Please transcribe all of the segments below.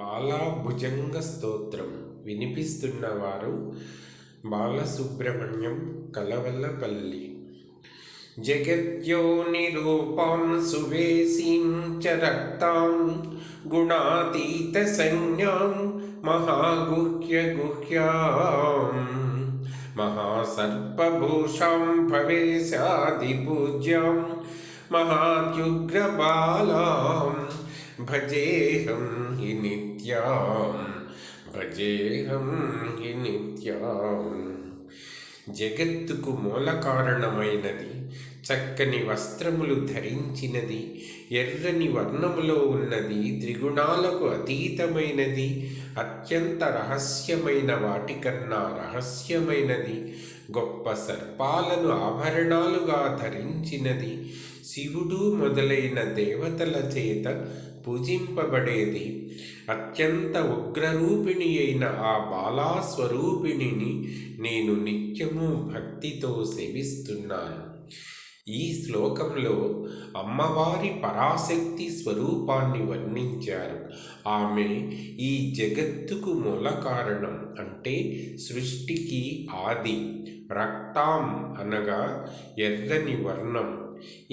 బాలా భుజంగ స్తోత్రం వినిపిస్తున్నవారు బాలసుబ్రహ్మణ్యం కలవల్లపల్లి. జగద్యోనిరూపాం సువేశీం చ రక్తాం గుణాతీత సంజ్ఞాం మహాగుహ్యగుహ్యాం మహాసర్పభూషాం భవేశాదిపూజ్యాం మహాత్యుగ్రబాలాం భజేహం హి నిత్యాం భజేహం హి నిత్యాం. జగత్తుకు మూల కారణమైనది, చక్కని వస్త్రములు ధరించినది, ఎర్రని వర్ణములో ఉన్నది, త్రిగుణాలకు అతీతమైనది, అత్యంత రహస్యమైన వాటికన్నా రహస్యమైనది, గొప్ప సర్పాలను ఆభరణాలుగా ధరించినది, శివుడు మొదలైన దేవతల చేత పూజింపబడేది, అత్యంత ఉగ్రరూపిణి అయిన ఆ బాలాస్వరూపిణిని నేను నిత్యము భక్తితో సేవిస్తున్నాను. ఈ శ్లోకంలో అమ్మవారి పరాశక్తి స్వరూపాన్ని వర్ణించారు. ఆమె ఈ జగత్తుకు మూల కారణం, అంటే సృష్టికి ఆది. రక్తాం అనగా ఎర్రని వర్ణం.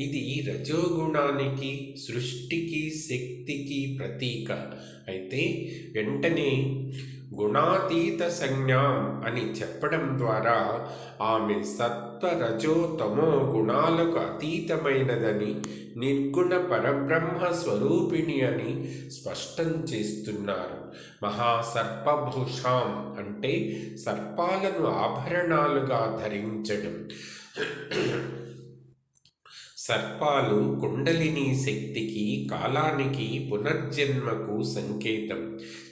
ఇది రజోగుణానికి, సృష్టికి, శక్తికి ప్రతీక. అయితే వెంటనే గుణాతీత సంజ్ఞాం అని చెప్పడం ద్వారా ఆమె సత్వ రజో తమో గుణాలకు అతీతమైనదని, నిర్గుణ పరబ్రహ్మ స్వరూపిణి అని స్పష్టం చేస్తున్నారు. మహాసర్పభూషాం అంటే సర్పాలను ఆభరణాలుగా ధరించడం. సర్పాలు కుండలిని శక్తికి, కాలానికి, పునర్జన్మకు సంకేతం.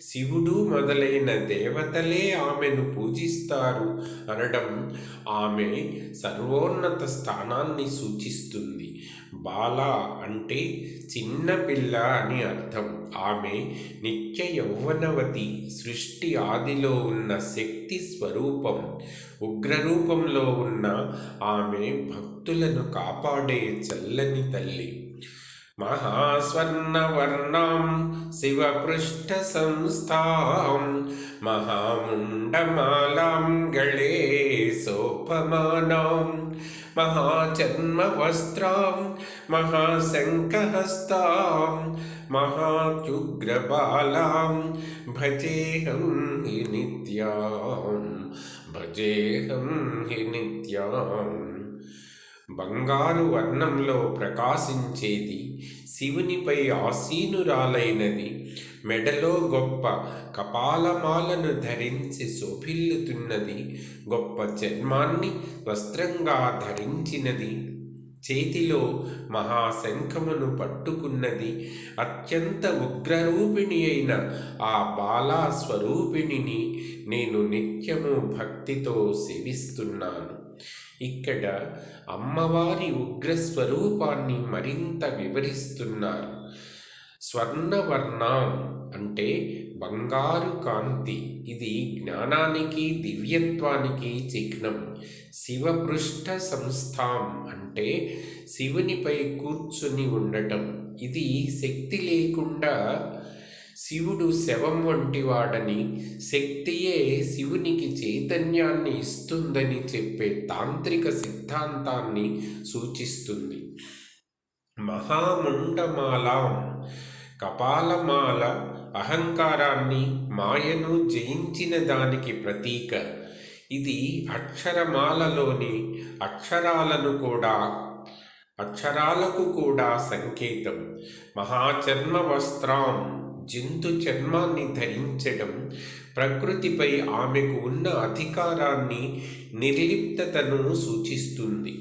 శివుడు మొదలైన దేవతలే ఆమెను పూజిస్తారు అనడం ఆమె సర్వోన్నత స్థానాన్ని సూచిస్తుంది. బాల అంటే చిన్నపిల్ల అని అర్థం. ఆమె నిత్య యౌవనవతి, సృష్టి ఆదిలో ఉన్న శక్తి స్వరూపం. ఉగ్రరూపంలో ఉన్న ఆమె భక్తులను కాపాడే చల్లని తల్లి. మహాస్వర్ణవర్ణాం శివపృష్ఠ సంస్థాం మహాముండమాలాం గళే సోపమానాం మహాచర్మవస్త్రాం మహాశంఖహస్తాం మహాత్యుగ్రబాలాం భజేహం హి నిత్యాం భజేహం హి నిత్యాం. బంగారు వర్ణంలో ప్రకాశించేది, శివునిపై ఆసీనురాలైనది, మెడలో గొప్ప కపాలమాలను ధరించి శోభిల్లుతున్నది, గొప్ప చర్మాన్ని వస్త్రంగా ధరించినది, చేతిలో మహాశంఖమును పట్టుకున్నది, అత్యంత ఉగ్రరూపిణి అయిన ఆ బాలా స్వరూపిణిని నేను నిత్యము భక్తితో సేవిస్తున్నాను. ఇక్కడ అమ్మవారి ఉగ్రస్వరూపాన్ని మరింత వివరిస్తున్నారు. స్వర్ణవర్ణం అంటే బంగారు కాంతి. ఇది జ్ఞానానికి, దివ్యత్వానికి చిహ్నం. శివపృష్ఠ సంస్థాం అంటే శివునిపై కూర్చుని ఉండటం. ఇది శక్తి లేకుండా శివుడు శవం వంటివాడని, శక్తియే శివునికి చైతన్యాన్ని ఇస్తుందని చెప్పే తాంత్రిక సిద్ధాంతాన్ని సూచిస్తుంది. మహాముండమాలాం కపాలమాల అహంకారాన్ని, మాయను జయించిన దానికి ప్రతీక. ఇది అక్షరమాలలోని అక్షరాలకు కూడా సంకేతం. మహాచర్మ వస్త్రాం జంతు చర్మాన్ని ధరించడం ప్రకృతిపై ఆమెకు ఉన్న అధికారాన్ని, నిర్లిప్తతను సూచిస్తుంది.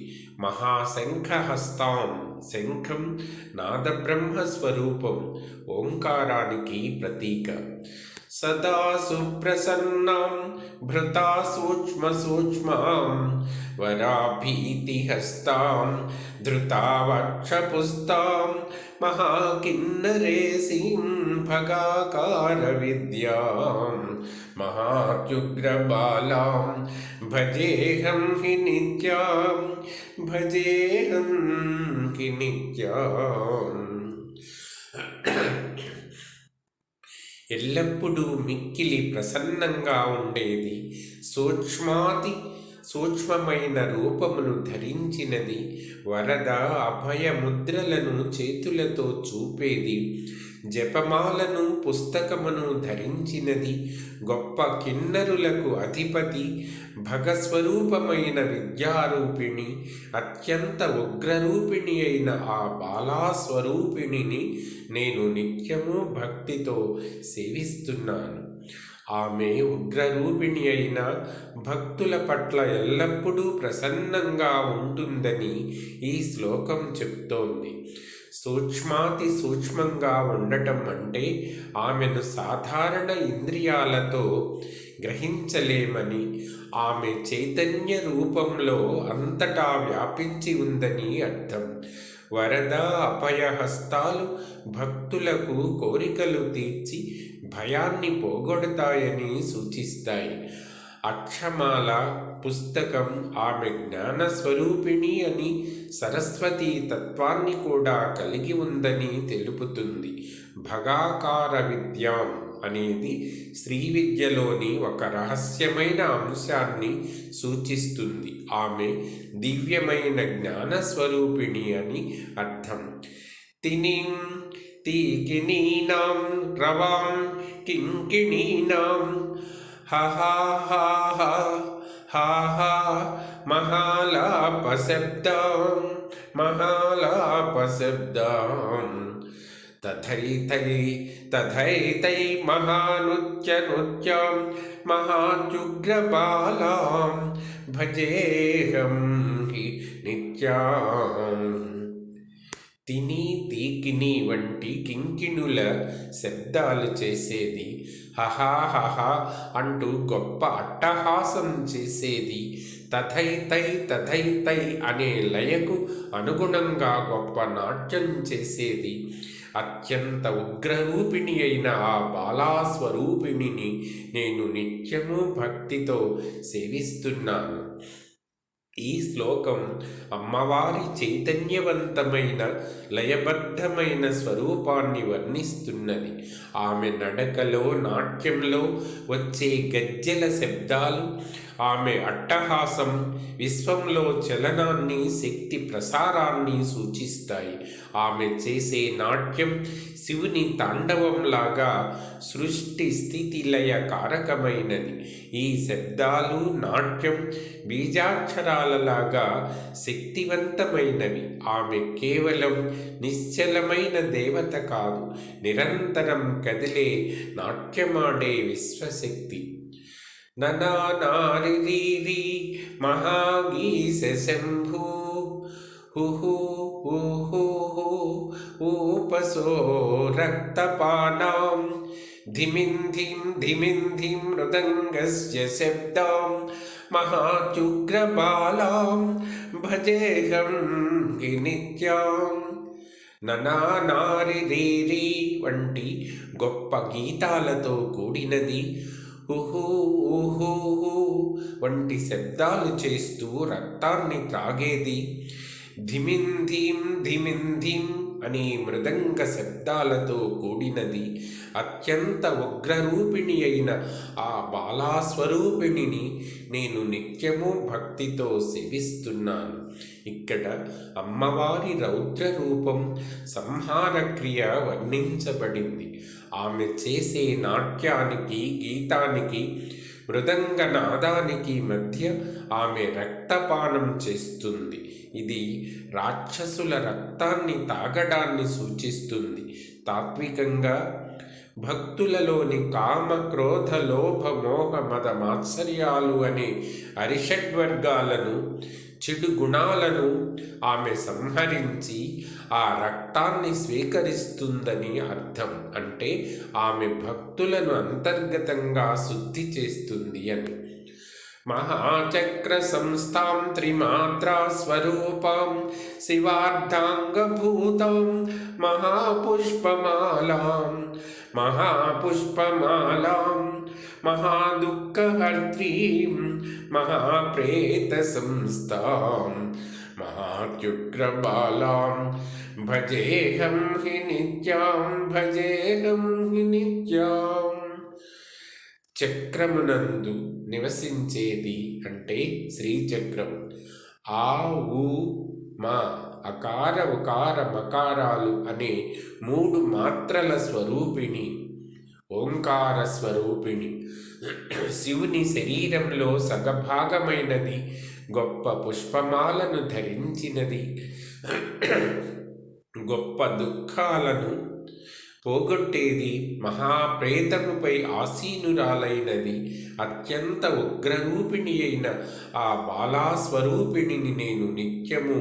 మహాశంఖహస్తాం శంఖం నాదబ్రహ్మస్వరూపం, ఓంకారానికి ప్రతీక. సదా సుప్రసన్నాం భృతా సూక్ష్మసూక్ష్మాం వరాభీతిహస్తాం ధృతావక్షపుస్తాం మహాకిన్నరేసీం భగాకార విద్యాం మహాత్యుగ్రబాలాం భజేహం హి నిత్యాం భజేహం హి నిత్యాం. ఎల్లప్పుడూ మిక్కిలి ప్రసన్నంగా ఉండేది. సూక్ష్మాతి సూక్ష్మమైన రూపమును ధరించినది. వరద అభయ ముద్రలను చేతులతో చూపేది. జపమాలను పుస్తకమును ధరించినది. గొప్ప కిన్నరులకు అధిపతి. భగస్వరూపమైన విద్యారూపిణి. అత్యంత ఉగ్రరూపిణి అయిన ఆ బాలాస్వరూపిణిని నేను నిత్యము భక్తితో సేవిస్తున్నాను. ఆమె ఉగ్రరూపిణి అయిన భక్తుల పట్ల ఎల్లప్పుడూ ప్రసన్నంగా ఉంటుందని ఈ శ్లోకం చెప్తోంది. సూక్ష్మాతి సూక్ష్మంగా ఉండటం అంటే ఆమెను సాధారణ ఇంద్రియాలతో గ్రహించలేమని, ఆమె చైతన్య రూపంలో అంతటా వ్యాపించి ఉందని అర్థం. వరద అభయహస్తాలు భక్తులకు కోరికలు తీర్చి భయాన్ని పోగొడతాయని సూచిస్తాయి. అక్షమాల పుస్తకం ఆమె జ్ఞానస్వరూపిణి అని, సరస్వతీ తత్వాన్ని కూడా కలిగి ఉందని తెలుపుతుంది. భగాకార విద్యాం అనేది శ్రీ విద్యలోని ఒక రహస్యమైన అంశాన్ని సూచిస్తుంది. ఆమె దివ్యమైన జ్ఞానస్వరూపిణి అని అర్థం. తినిం తీకినీనాం రవాం కింకిణీనాం హహా మహాలాపశబ్దాం మహాలాపశబ్దాం తథైతై మహానుత్యం మహాజుగ్రబాలాం భజేహం హి నిత్యాం. తిని తీకిని వంటి కింకిణుల శబ్దాలు చేసేది. హహా అంటూ గొప్ప అట్టహాసం చేసేది. తథైతై అనే లయకు అనుగుణంగా గొప్ప నాట్యం చేసేది. అత్యంత ఉగ్రరూపిణి అయిన ఆ బాలాస్వరూపిణిని నేను నిత్యము భక్తితో సేవిస్తున్నాను. ఈ శ్లోకం అమ్మవారి చైతన్యవంతమైన లయబద్ధమైన స్వరూపాన్ని వర్ణిస్తున్నది. ఆమె నడకలో, నాట్యంలో వచ్చే గజ్జెల శబ్దాలు, ఆమె అట్టహాసం విశ్వంలో చలనాన్ని, శక్తి ప్రసారాన్ని సూచిస్తాయి. ఆమె చేసే నాట్యం శివుని తాండవంలాగా సృష్టి స్థితి లయ కారకమైనది. ఈ శబ్దాలు, నాట్యం బీజాక్షరాలలాగా శక్తివంతమైనవి. ఆమె కేవలం నిశ్చలమైన దేవత కాదు, నిరంతరం కదిలే, నాట్యమాడే విశ్వశక్తి. ననానారిరీరి మహాగీస శంభూ హుహు ఊపసో రక్తపానాం ధిమింధిం మృదంగస్య శబ్దాం మహాచుగ్రబాలాం భజేహం హి నిత్యాం. ననానారిరీరి వంటి గొప్ప గీతాలతో కూడినది. ఊహూ వంటి శబ్దాలు చేస్తూ రక్తాన్ని త్రాగేది. ధిమింధిం అనే మృదంగ శబ్దాలతో కూడినది. అత్యంత ఉగ్రరూపిణి అయిన ఆ బాలాస్వరూపిణిని నేను నిత్యము భక్తితో సేవిస్తున్నాను. ఇక్కడ అమ్మవారి రౌద్ర రూపం, సంహార క్రియ వర్ణించబడింది. ఆమె చేసే నాట్యానికి, గీతానికి, మృదంగ నాదానికి మధ్య ఆమె రక్తపానం చేస్తుంది. ఇది రాక్షసుల రక్తాన్ని తాగడాన్ని సూచిస్తుంది. తాత్వికంగా భక్తులలోని కామ, క్రోధ, లోభ, మోహ, మద, మాత్సర్యాలు అనే అరిషడ్వర్గాలను, చెడు గుణాలను ఆమె సంహరించి ఆ రక్తాన్ని స్వీకరిస్తుందని అర్థం. అంటే ఆమె భక్తులను అంతర్గతంగా శుద్ధి చేస్తుంది అని. మహాచక్ర సంస్థాం త్రిమాత్రా స్వరూపాం శివార్ధాంగభూతం మహాపుష్పమాలాం మహాదుఃఖహర్త్రీం మహాప్రేత సంస్థాం మహాత్యుగ్రబాలాం భజేహం హి నిత్యాం భజేహం హి నిత్యాం. చక్రమునందు నివసించేది అంటే శ్రీచక్రం. ఆ ఊ మా అకార ఉకార మకారాలు అనే 3 మాత్రల స్వరూపిణి, ఓంకార స్వరూపిణి. శివుని శరీరంలో సగభాగమైనది, గొప్ప పుష్పమాలను ధరించినది, గొప్ప దుఃఖాలను పోగొట్టేది, మహాప్రేతముపై ఆసీనురాలైనది, అత్యంత ఉగ్రరూపిణి అయిన ఆ బాలాస్వరూపిణిని నేను నిత్యము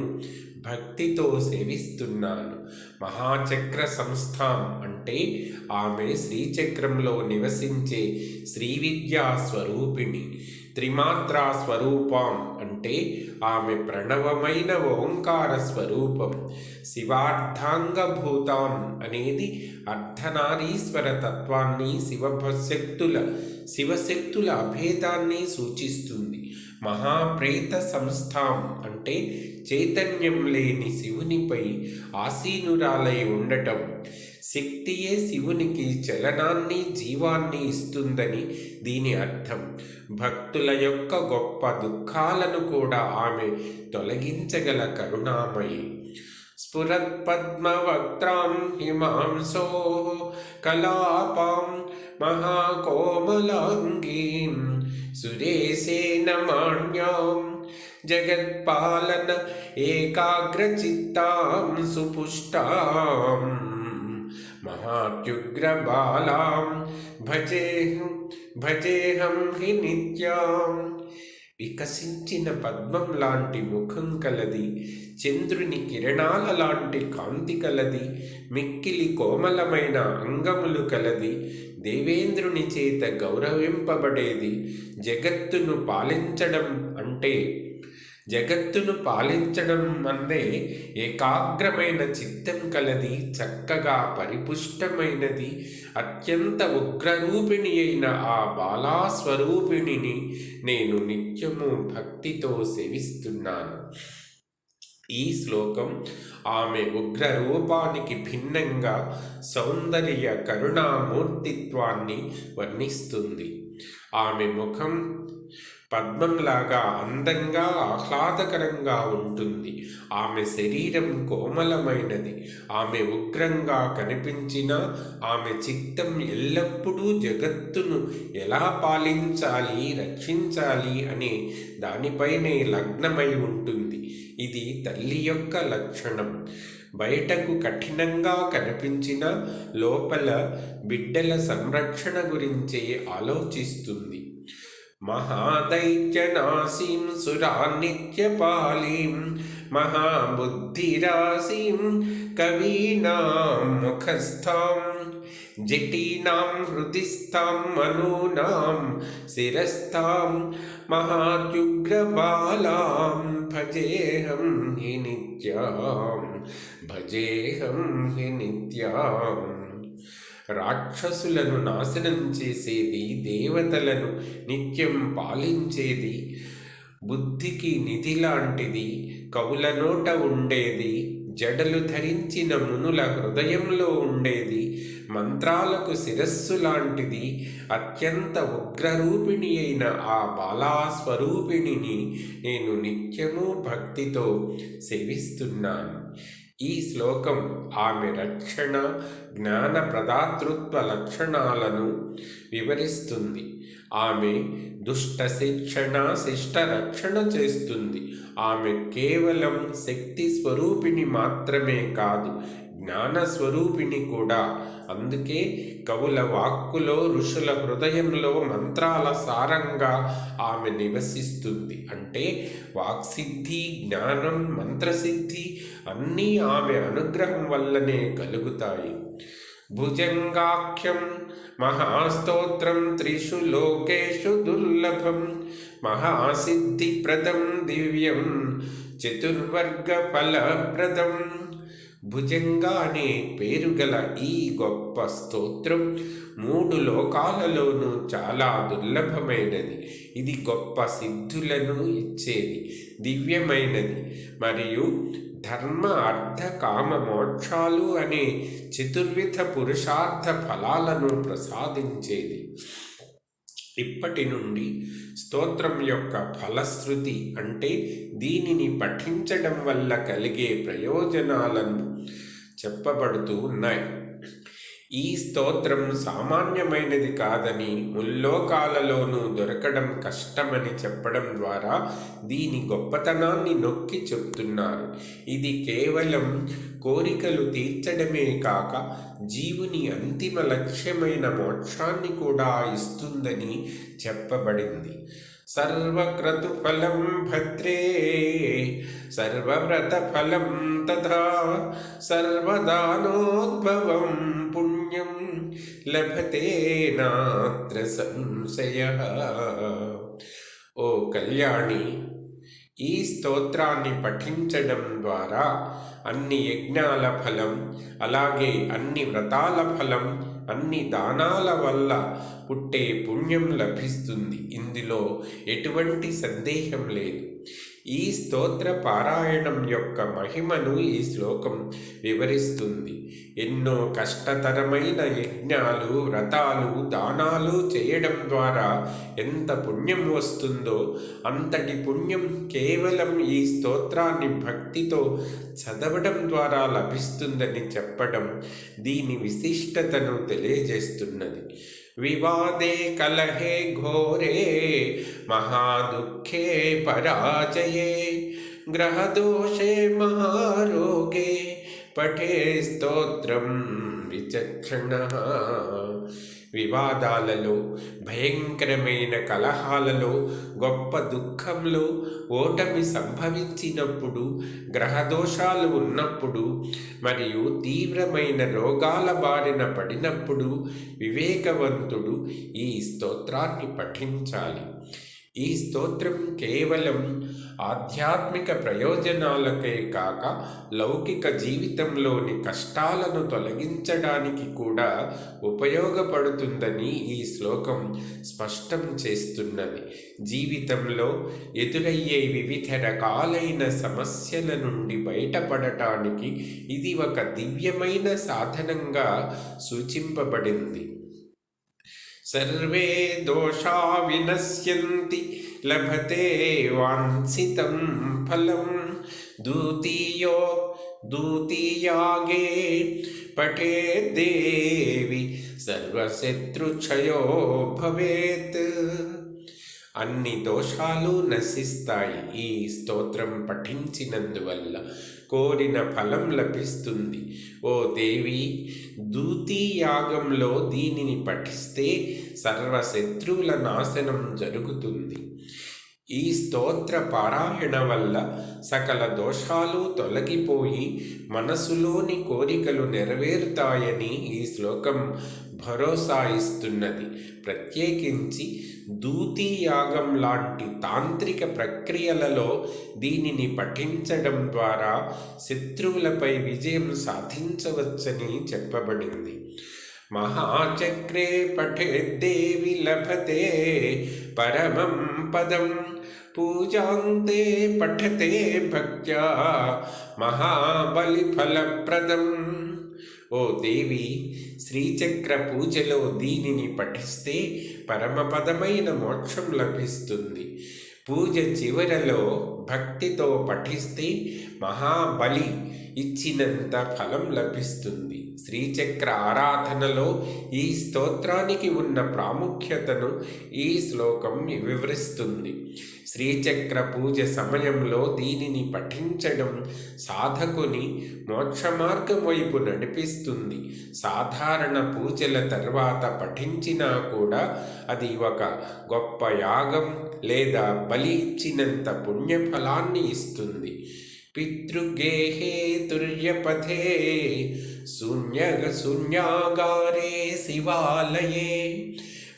భక్తితో సేవిస్తున్నాను. మహాచక్ర సంస్థాం అంటే ఆమె శ్రీచక్రంలో నివసించే శ్రీవిద్యా స్వరూపిణి. త్రిమాత్రా స్వరూపం అంటే ఆమె ప్రణవమైన ఓంకార స్వరూపం. శివార్ధాంగభూతాం అనేది అర్ధనారీశ్వర తత్వాన్ని, శివశక్తుల అభేదాన్ని సూచిస్తుంది. మహాప్రేత సంస్థాం అంటే చైతన్యం లేని శివునిపై ఆసీనురాలై ఉండటం. శక్తియే శివునికి చలనాన్ని, జీవాన్ని ఇస్తుందని దీని అర్థం. భక్తుల యొక్క గొప్ప దుఃఖాలను కూడా ఆమె తొలగించగల కరుణామయి. స్ఫురత్పద్మవక్త్రాం హిమాంసో కలాపాం మహాకోమలాంగీం సురేశేన మాణ్యాం జగత్పాలన ఏకాగ్రచిత్తాం సుపుష్టాం మహాత్యుగ్రబాలాం భజేహం హి నిత్యాం. వికసించిన పద్మం లాంటి ముఖం కలది, చంద్రుని కిరణాల లాంటి కాంతి కలది, మిక్కిలి కోమలమైన అంగములు కలది, దేవేంద్రుని చేత గౌరవింపబడేది, జగత్తును పాలించడం అందే ఏకాగ్రమైన చిత్తం కలది, చక్కగా పరిపుష్టమైనది, అత్యంత ఉగ్రరూపిణి అయిన ఆ బాలాస్వరూపిణిని నేను నిత్యము భక్తితో సేవిస్తున్నాను. ఈ శ్లోకం ఆమె ఉగ్రరూపానికి భిన్నంగా సౌందర్య కరుణామూర్తిత్వాన్ని వర్ణిస్తుంది. ఆమె ముఖం పద్మంలాగా అందంగా ఆహ్లాదకరంగా ఉంటుంది. ఆమె శరీరం కోమలమైనది. ఆమె ఉగ్రంగా కనిపించినా ఆమె చిత్తం ఎల్లప్పుడూ జగత్తును ఎలా పాలించాలి, రక్షించాలి అనే దానిపైనే లగ్నమై ఉంటుంది. ఇది తల్లి యొక్క లక్షణం. బయటకు కఠినంగా కనిపించిన లోపల బిడ్డల సంరక్షణ గురించే ఆలోచిస్తుంది. మహాదైత్యనాశీం సురానిత్యపాలీం మహాబుద్ధిరాశీం కవీనాం ముఖస్థాం జటీనాం హృదిస్థాం మనూనాం శిరస్థాం మహాత్యుగ్రబాలాం భజేహం హి నిత్యాం. రాక్షసులను నాశనం చేసేది, దేవతలను నిత్యం పాలించేది, బుద్ధికి నిధి లాంటిది, కవుల నోట ఉండేది, జడలు ధరించిన మునుల హృదయంలో ఉండేది, మంత్రాలకు శిరస్సు లాంటిది, అత్యంత ఉగ్రరూపిణి అయిన ఆ బాలాస్వరూపిణిని నేను నిత్యము భక్తితో సేవిస్తున్నాను. ఈ శ్లోకం ఆమె రక్షణ, జ్ఞాన ప్రదాతృత్వ లక్షణాలను వివరిస్తుంది. ఆమె దుష్ట శిక్షణ, శిష్ట రక్షణ చేస్తుంది. ఆమె కేవలం శక్తి స్వరూపిణి మాత్రమే కాదు, జ్ఞాన స్వరూపిణి కూడా. అందుకే కవుల వాక్కులో, ఋషుల హృదయంలో మంత్రాల సారంగా ఆమె నివసిస్తుంది. అంటే వాక్సిద్ధి, జ్ఞానం, మంత్రసిద్ధి అన్నీ ఆమె అనుగ్రహం వల్లనే కలుగుతాయి. భుజంగాఖ్యం మహాస్తోత్రం త్రిషు లోకేషు దుర్లభం మహాసిద్ధిప్రదం దివ్యం చతుర్వర్గ ఫలప్రదం. భుజంగా అనే పేరు గల ఈ గొప్ప స్తోత్రం 3 లోకాలలోనూ చాలా దుర్లభమైనది. ఇది గొప్ప సిద్ధులను ఇచ్చేది. దివ్యమైనది మరియు ధర్మ అర్థ కామ మోక్షాలు అనే చతుర్విధ పురుషార్థ ఫలాలను ప్రసాదించేది. ఇప్పటి నుండి స్తోత్రం యొక్క ఫలశ్రుతి అంటే దీనిని పఠించడం వల్ల కలిగే ప్రయోజనాలను చెప్పబడుతూ ఉన్నాయి. ఈ స్తోత్రం సామాన్యమైనది కాదని, ముల్లోకాలలోనూ దొరకడం కష్టమని చెప్పడం ద్వారా దీని గొప్పతనాన్ని నొక్కి చెప్తున్నారు. ఇది కేవలం కోరికలు తీర్చడమే కాక జీవుని అంతిమ లక్ష్యమైన మోక్షాన్ని కూడా ఇస్తుందని చెప్పబడింది. సర్వక్రతు ఫలం భద్రే సర్వవ్రత ఫలం తథా సర్వదానోద్భవం పుణ్యం లభతే నాత్ర సంశయః. ఓ కళ్యాణి, ఈ స్తోత్రాన్ని పఠించడం ద్వారా అన్ని యజ్ఞాల ఫలం, అలాగే అన్ని వ్రతాల ఫలం, అన్ని దానాల వల్ల పుట్టే పుణ్యం లభిస్తుంది. ఇందులో ఎటువంటి సందేహం లేదు. ఈ స్తోత్ర పారాయణం యొక్క మహిమను ఈ శ్లోకం వివరిస్తుంది. ఎన్నో కష్టతరమైన యజ్ఞాలు, వ్రతాలు, దానాలు చేయడం ద్వారా ఎంత పుణ్యం వస్తుందో అంతటి పుణ్యం కేవలం ఈ స్తోత్రాన్ని భక్తితో చదవడం ద్వారా లభిస్తుందని చెప్పడం దీని విశిష్టతను తెలియజేస్తున్నది. వివాదే కలహే ఘోరే మహాదుఃఖే పరాజయే గ్రహదోషే మహారోగే పఠే స్తోత్రం విచక్షణః. వివాదాలలో, భయంకరమైన కలహాలలో, గొప్ప దుఃఖంలో, ఓటమి సంభవించినప్పుడు, గ్రహదోషాలు ఉన్నప్పుడు మరియు తీవ్రమైన రోగాల బారిన పడినప్పుడు వివేకవంతుడు ఈ స్తోత్రాన్ని పఠించాలి. ఈ స్తోత్రం కేవలం ఆధ్యాత్మిక ప్రయోజనాలకే కాక లౌకిక జీవితంలోని కష్టాలను తొలగించడానికి కూడా ఉపయోగపడుతుందని ఈ శ్లోకం స్పష్టం చేస్తున్నది. జీవితంలో ఎదురయ్యే వివిధ రకాలైన సమస్యల నుండి బయటపడటానికి ఇది ఒక దివ్యమైన సాధనంగా సూచింపబడింది. సర్వే దోషా వినశ్యంతి లభతే వాంఛితం ఫలం ద్వితీయాగే పఠేద్దేవి సర్వశత్రుక్షయో భవేత్. అన్ని దోషాలు నశిస్తాయి. ఈ స్తోత్రం పఠించినందువల్ల కోరిన ఫలం లభిస్తుంది. ఓ దేవి, ద్వితీయాగంలో దీనిని పఠిస్తే సర్వశత్రువుల నాశనం జరుగుతుంది. ఈ స్తోత్ర పారాయణ వల్ల సకల దోషాలు తొలగిపోయి మనసులోని కోరికలు నెరవేరుతాయని ఈ శ్లోకం భరోసా ఇస్తున్నది. ప్రత్యేకించి ద్వితీయాగం లాంటి తాంత్రిక ప్రక్రియలలో దీనిని పఠించడం ద్వారా శత్రువులపై విజయం సాధించవచ్చని చెప్పబడింది. మహాచక్రే పఠేద్దేవి లభతే పరమం పదం పూజాంతే పఠతే భక్త్యా మహాబలి ఫలప్రదం. ఓ దేవి, శ్రీచక్ర పూజలో దీనిని పఠిస్తే పరమపదమైన మోక్షం లభిస్తుంది. పూజ చివరలో భక్తితో పఠిస్తే మహాబలి ఇచ్చినంత ఫలం లభిస్తుంది. శ్రీచక్ర ఆరాధనలో ఈ స్తోత్రానికి ఉన్న ప్రాముఖ్యతను ఈ శ్లోకం వివరిస్తుంది. శ్రీచక్ర పూజ సమయంలో దీనిని పఠించడం సాధకుని మోక్ష మార్గం వైపు నడిపిస్తుంది. సాధారణ పూజల తర్వాత పఠించినా కూడా అది ఒక గొప్ప యాగం లేదా బలి ఇచ్చినంత పుణ్యఫలాన్ని ఇస్తుంది. పితృగేహే తుర్యపథే శూన్యాగారే శివాలయే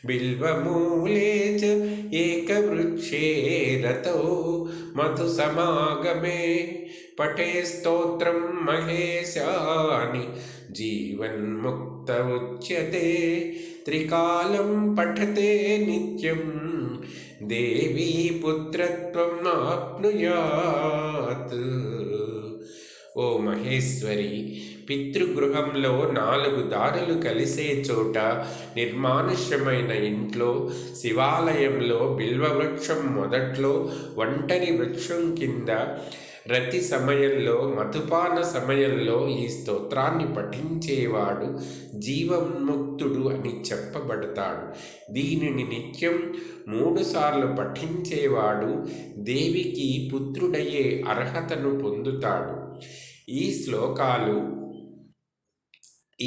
బిల్వమూలే చ ఏకవృక్షే రతో మధుసమాగమే పఠే స్తోత్రం మహేశాని జీవన్ముక్త ఉచ్యతే త్రికాలం పఠతే నిత్యం దేవీ పుత్రత్వం ఆప్నుయాత్. ఓ మహేశ్వరి, పితృగృహంలో 4 దారులు కలిసే చోట, నిర్మానుష్యమైన ఇంట్లో, శివాలయంలో, బిల్వవృక్షం మొదట్లో, ఒంటరి వృక్షం కింద, రతి సమయంలో, మధుపాన సమయంలో ఈ స్తోత్రాన్ని పఠించేవాడు జీవన్ముక్తుడు అని చెప్పబడతాడు. దీనిని నిత్యం 3 సార్లు పఠించేవాడు దేవికి పుత్రుడయ్యే అర్హతను పొందుతాడు.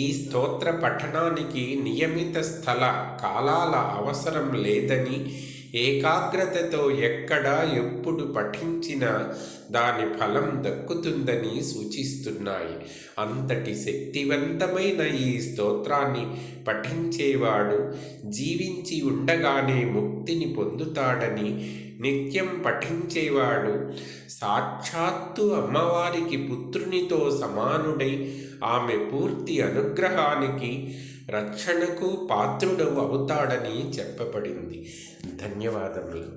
ఈ స్తోత్ర పఠనానికి నియమిత స్థల కాలాల అవసరం లేదని, ఏకాగ్రతతో ఎక్కడ ఎప్పుడు పఠించినా దాని ఫలం దక్కుతుందని సూచిస్తున్నాయి. అంతటి శక్తివంతమైన ఈ స్తోత్రాన్ని పఠించేవాడు జీవించి ఉండగానే ముక్తిని పొందుతాడని, నిత్యం పఠించేవాడు సాక్షాత్తు అమ్మవారికి పుత్రునితో సమానుడై ఆమె పూర్తి అనుగ్రహానికి, రక్షణకు పాత్రుడు అవుతాడని చెప్పబడింది. ధన్యవాదములు.